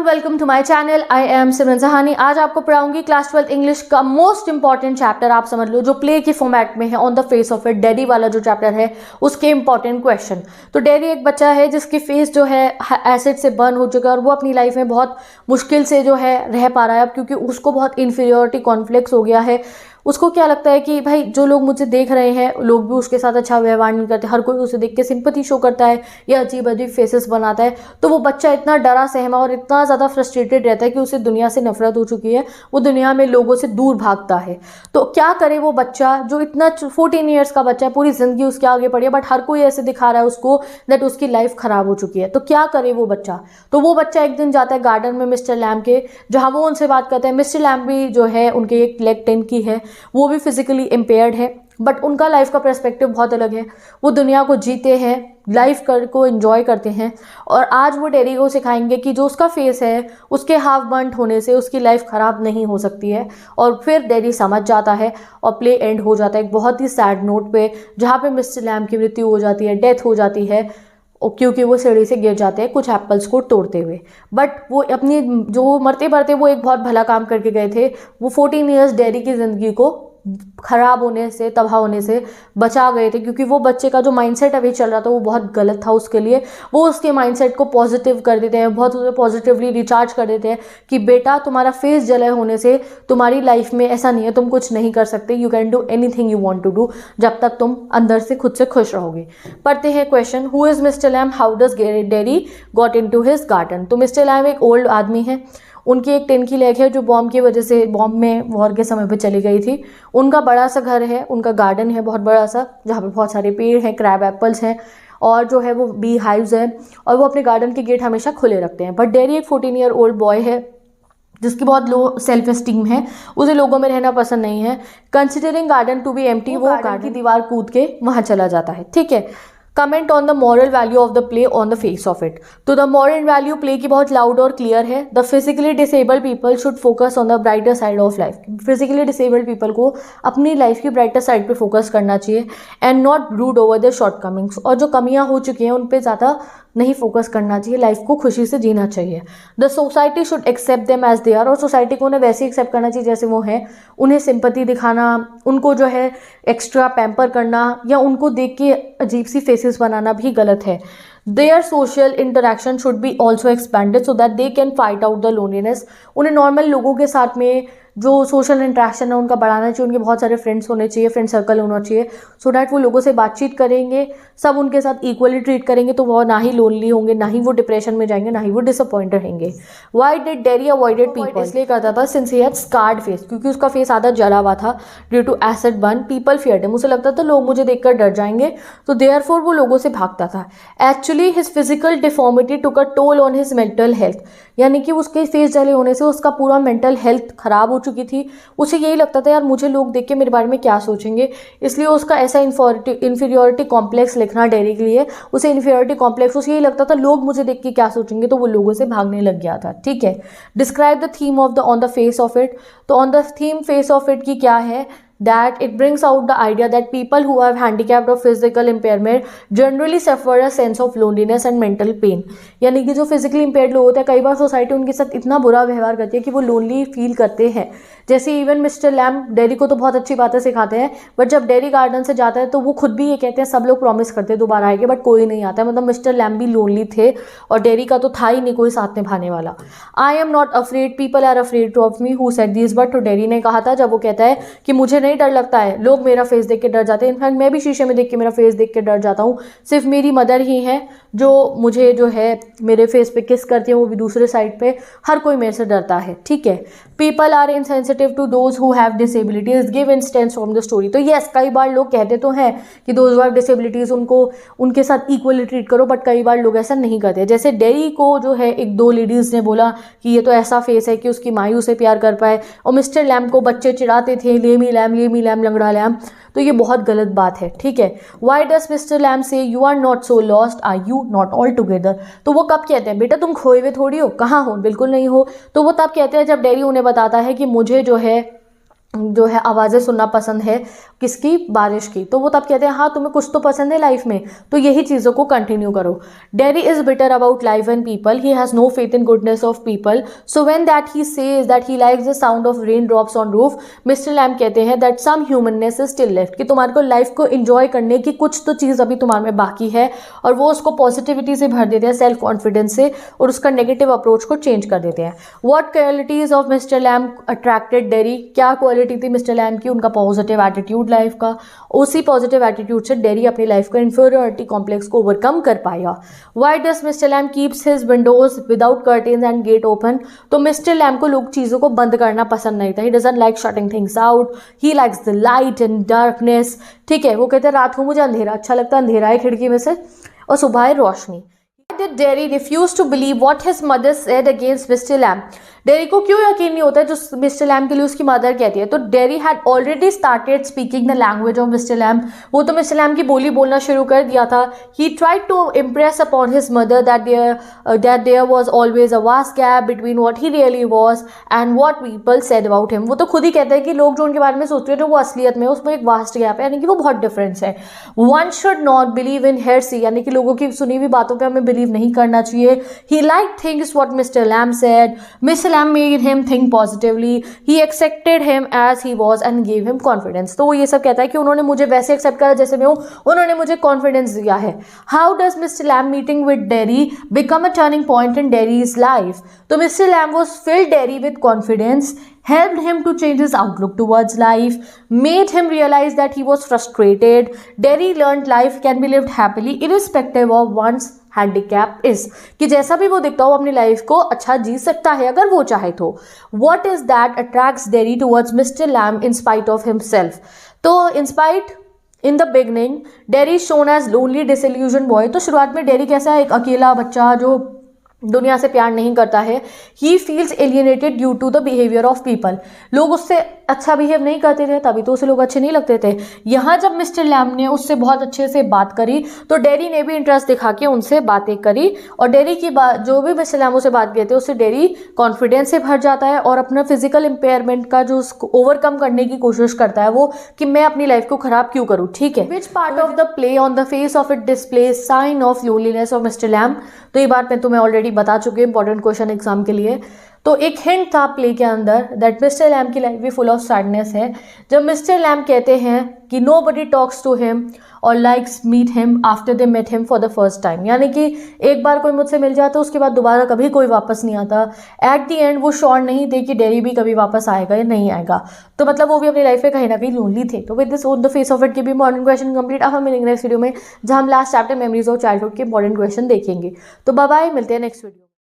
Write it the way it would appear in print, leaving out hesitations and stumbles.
Welcome to my channel. I am Simran Sahani. आज आपको पढ़ाऊंगी क्लास 12 इंग्लिश का मोस्ट इंपॉर्टेंट चैप्टर, आप समझ लो, जो प्ले के फॉर्मेट में है, on the face of it. Daddy वाला जो चैप्टर है उसके इंपॉर्टेंट क्वेश्चन। तो डैडी एक बच्चा है जिसकी फेस जो है एसिड से बर्न हो चुका है और वो अपनी लाइफ में बहुत मुश्किल से जो है रह पा रहा है अब, क्योंकि उसको बहुत इन्फीरियोरिटी कॉन्फ्लिक्स हो गया है। उसको क्या लगता है कि भाई जो लोग मुझे देख रहे हैं, लोग भी उसके साथ अच्छा व्यवहार नहीं करते, हर कोई उसे देख के सिंपैथी शो करता है या अजीब अजीब फेसेस बनाता है। तो वो बच्चा इतना डरा सहमा और इतना ज़्यादा फ्रस्ट्रेटेड रहता है कि उसे दुनिया से नफरत हो चुकी है, वो दुनिया में लोगों से दूर भागता है। तो क्या करे वो बच्चा जो इतना 14 ईयर्स का बच्चा है, पूरी ज़िंदगी उसके आगे पड़ी है, बट हर कोई ऐसे दिखा रहा है उसको दैट उसकी लाइफ ख़राब हो चुकी है। तो क्या करे वो बच्चा? तो वो बच्चा एक दिन जाता है गार्डन में मिस्टर लैम के, जहाँ वो उनसे बात करते हैं। मिस्टर लैम भी जो है उनके एक लेग 10 की है, वो भी फिजिकली इम्पेयर्ड है, बट उनका लाइफ का पर्सपेक्टिव बहुत अलग है। वो दुनिया को जीते हैं, लाइफ को एंजॉय करते हैं। और आज वो डैडी को सिखाएंगे कि जो उसका फेस है उसके हाफ बर्न्ड होने से उसकी लाइफ ख़राब नहीं हो सकती है। और फिर डैडी समझ जाता है और प्ले एंड हो जाता है एक बहुत ही सैड नोट पे, जहाँ पे मिस्टर लैम की मृत्यु हो जाती है, डेथ हो जाती है, क्योंकि वो सीढ़ी से गिर जाते हैं कुछ एप्पल्स को तोड़ते हुए। बट वो अपनी जो मरते मरते वो एक बहुत भला काम करके गए थे। वो 14 ईयर्स डैडी की ज़िंदगी को खराब होने से, तबाह होने से बचा गए थे, क्योंकि वो बच्चे का जो माइंडसेट अभी चल रहा था वो बहुत गलत था उसके लिए। वो उसके माइंडसेट को पॉजिटिव कर देते हैं, बहुत उसे पॉजिटिवली रिचार्ज कर देते हैं कि बेटा तुम्हारा फेस जले होने से तुम्हारी लाइफ में ऐसा नहीं है, तुम कुछ नहीं कर सकते, you can do anything you want to do, जब तक तुम अंदर से खुद से खुश रहोगे। पढ़ते हैं question. Who is mister Lamb, how does Derry got into his garden. तो मिस्टर लैम एक ओल्ड आदमी है, उनकी एक 10 की लेग है जो बॉम्ब की वजह से, बॉम्ब में वॉर के समय पे चली गई थी। उनका बड़ा सा घर है, उनका गार्डन है बहुत बड़ा सा, जहाँ पे बहुत सारे पेड़ हैं, क्रैब एप्पल्स हैं, और जो है वो बी हाइव्स हैं, और वो अपने गार्डन के गेट हमेशा खुले रखते हैं। बट डैडी एक 14 ईयर ओल्ड बॉय है जिसकी बहुत लो सेल्फ एस्टीम है, उसे लोगों में रहना पसंद नहीं है। Considering garden to be empty, वो गार्डन की दीवार कूद के वहाँ चला जाता है। ठीक है। Comment on the moral value of the play on the face of it. तो द मॉरल वैल्यू प्ले की बहुत लाउड और क्लियर है। The physically disabled people should focus on the brighter side of life. Physically disabled people को अपनी life की brighter side पे focus करना चाहिए, and not brood over the shortcomings. और जो कमियां हो चुकी हैं उन पे ज़्यादा नहीं फोकस करना चाहिए, लाइफ को खुशी से जीना चाहिए। The society should accept them as they are. और सोसाइटी को उन्हें वैसे एक्सेप्ट करना चाहिए जैसे वो हैं। उन्हें सिंपैथी दिखाना, उनको जो है एक्स्ट्रा पैम्पर करना या उनको देख के अजीब सी फेसेस बनाना भी गलत है। Their social interaction should be also expanded so that they can fight out the loneliness. उन्हें नॉर्मल लोगों के साथ में जो सोशल इंटरेक्शन है उनका बढ़ाना चाहिए, उनके बहुत सारे फ्रेंड्स होने चाहिए, फ्रेंड सर्कल होना चाहिए, सो डैट वो लोगों से बातचीत करेंगे, सब उनके साथ इक्वली ट्रीट करेंगे, तो वो ना ही लोनली होंगे, ना ही वो डिप्रेशन में जाएंगे, ना ही वो डिसअपॉइंट रहेंगे। Why did Derry avoided people? इसलिए करता था since he had scarred face, क्योंकि उसका फेस आधा जला हुआ था due to acid burn. People feared him, उसे लगता था लोग मुझे देखकर डर जाएंगे, तो देयरफॉर वो लोगों से भागता था। Actually his physical deformity took a toll on his mental health, यानी कि उसके फेस जले होने से उसका पूरा मेंटल हेल्थ खराब हो चुकी थी। उसे यही लगता था यार मुझे लोग देख के मेरे बारे में क्या सोचेंगे, इसलिए उसका ऐसा इन्फीरियोरिटी कॉम्प्लेक्स लिखना डैडी के लिए। उसे इन्फीरियोरिटी कॉम्प्लेक्स, उसे यही लगता था लोग मुझे देख के क्या सोचेंगे, तो वो लोगों से भागने लग गया था। ठीक है। Describe the theme of the on the face of it. तो on the theme face of it की क्या है? That it brings out the idea that people who have handicapped or physical impairment generally suffer a sense of loneliness and mental pain। यानी कि जो physically impaired लोग होते हैं, कई बार सोसाइटी उनके साथ इतना बुरा व्यवहार करती है कि वो लोनली फील करते हैं। जैसे इवन मिस्टर लैम डैडी को तो बहुत अच्छी बातें सिखाते हैं, बट जब डैडी गार्डन से जाता है तो वो खुद भी ये कहते हैं, सब लोग प्रॉमिस करते हैं दोबारा आएंगे, बट कोई नहीं आता है। मतलब मिस्टर लैम भी लोनली थे और डैडी का तो था ही नहीं कोई साथ निभाने वाला। I am not afraid, people are afraid of me. Who said this? But तो डैडी ने कहा था, जब वो कहता है कि मुझे नहीं डर लगता है, लोग मेरा फेस देख के डर जाते हैं, इनफैक्ट मैं भी शीशे में देख के मेरा फेस देख के डर जाता हूँ। सिर्फ मेरी मदर ही है जो मुझे जो है मेरे फेस पे किस करती है, वो भी दूसरे साइड पे, हर कोई मेरे से डरता है। ठीक है। People are insensitive to those who have disabilities, give instance from the story. तो यस, कई बार लोग कहते तो हैं कि दोज हु हैव डिसेबिलिटीज उनको उनके साथ इक्वली ट्रीट करो, बट कई बार लोग ऐसा नहीं करते। जैसे डैडी को जो है एक दो लेडीज ने बोला कि ये तो ऐसा फेस है कि उसकी माई उसे प्यार कर पाए, और मिस्टर लैम को बच्चे चिढ़ाते थे, लेमी लैम लंगड़ा लैम। तो ये बहुत गलत बात है। ठीक है। Why does mister Lamb say you are not so lost, are you not all together. तो वो कब कहते हैं बेटा तुम खोए हुए थोड़ी हो, कहाँ हो, बिल्कुल नहीं हो। तो वो तब कहते हैं जब डैडी उन्हें बताता है कि मुझे जो है जो है आवाज़ें सुनना पसंद है, किसकी, बारिश की। तो वो तब कहते हैं हाँ तुम्हें कुछ तो पसंद है लाइफ में, तो यही चीज़ों को कंटिन्यू करो। Derry is bitter about life and people, he has no faith in goodness of people, so when that he says that he likes the sound of rain drops on roof, mister Lamb कहते हैं that some humanness is still left, कि तुम्हारे को life को enjoy करने की कुछ तो चीज़ अभी तुम्हारे में बाकी है, और वो उसको पॉजिटिविटी से भर देते हैं, सेल्फ कॉन्फिडेंस से, और उसका नेगेटिव अप्रोच को चेंज कर देते हैं। What qualities of mister Lamb attracted Derry, क्या क्वालिटी थी मिस्टर लैम की, उनका पॉजिटिव एटीट्यूड लाइफ का। उसी पॉजिटिव एटीट्यूड से डेरी अपनी लाइफ का इन्फीरियरिटी कॉम्प्लेक्स को ओवरकम कर पाएगा। Why does mister Lamb keeps his windows without curtains and gate open, तो मिस्टर लैम को लोग चीज़ों को बंद करना पसंद नहीं था। He doesn't like shutting things out, he likes the light and darkness. ठीक है, वो कहते हैं रात को मुझे अंधेरा अच्छा लगता है, अंधेरा है खिड़की में से, और सुबह है रोशनी। Did Derry refuse to believe what his mother said against Mr. Lamb? Dairy को क्यों यकीन नहीं होता है जो मिस्टर लैम के लिए उसकी मदर कहती है? तो Derry had already started speaking the language of mister Lamb, वो तो मिस्टर लैम की बोली बोलना शुरू कर दिया था। He tried to impress upon his mother that there was always a vast gap between what he really was and what people said about him. वो तो खुद ही कहते हैं कि लोग जो उनके बारे में सोचते हैं जो वो असलियत में उसमें एक वास्ट गैप है, यानी कि वो बहुत डिफरेंस है। One should not believe in heresy, यानी कि लोगों की सुनी हुई बातों पर हमें बिलीव नहीं करना चाहिए। He like things what mister Lamb said, mister Lamb made him think positively, he accepted him as he was and gave him confidence। तो वो ये सब कहता है कि उन्होंने मुझे वैसे एक्सेप्ट करा जैसे मैं हूँ, उन्होंने मुझे कॉन्फिडेंस दिया है। How does Mr. Lamb meeting with Derry become a turning point in Derry's life? तो Mr. Lamb was filled Derry with confidence, helped him to change his outlook towards life, made him realize that he was frustrated. Derry learned life can be lived happily irrespective of one's handicap is, कि जैसा भी वो दिखता हो अपनी life को अच्छा जी सकता है अगर वो चाहे तो। What is that attracts Derry towards mister Lamb in spite of himself? तो in spite in the beginning Derry shown as lonely disillusion boy, तो शुरुआत में डेरी कैसा है, एक अकेला बच्चा जो दुनिया से प्यार नहीं करता है। He feels alienated due to the behaviour of people, लोग उससे अच्छा बिहेव नहीं करते थे तभी तो उसे लोग अच्छे नहीं लगते थे। यहाँ जब मिस्टर लैम ने उससे बहुत अच्छे से बात करी तो डेरी ने भी इंटरेस्ट दिखा के उनसे बातें करी, और डेरी की बात जो भी मिस्टर लैम उसे बात कहते हैं उससे डेरी कॉन्फिडेंस से भर जाता है और अपना फिजिकल इम्पेयरमेंट का जो ओवरकम करने की कोशिश करता है वो, कि मैं अपनी लाइफ को खराब क्यों करूँ। ठीक है, which part of the play on the face of it display sign of loneliness of mister Lamb? तो ये बात मैं तुम्हें ऑलरेडी बता चुकी हूँ इंपॉर्टेंट क्वेश्चन एग्जाम के लिए। तो एक हिंट था प्ले के अंदर दैट मिस्टर लैम की लाइफ भी फुल ऑफ सैडनेस है। जब मिस्टर लैम कहते हैं कि nobody talks to him और likes meet him after they met him for the first time, यानी कि एक बार कोई मुझसे मिल जाता उसके बाद दोबारा कभी कोई वापस नहीं आता। एट दी एंड वो श्योर नहीं थे कि डेरी भी कभी वापस आएगा या नहीं आएगा, तो मतलब वो भी अपनी लाइफ में कहीं ना कहीं लोनली थे। तो with this on the face of it की भी इंपॉर्टेंट क्वेश्चन कंप्लीट। अब हम मिलेंगे नेक्स्ट वीडियो में जहाँ हम last chapter memories of childhood के इंपॉर्टेंट क्वेश्चन देखेंगे। तो बाय बाय, मिलते हैं नेक्स्ट वीडियो।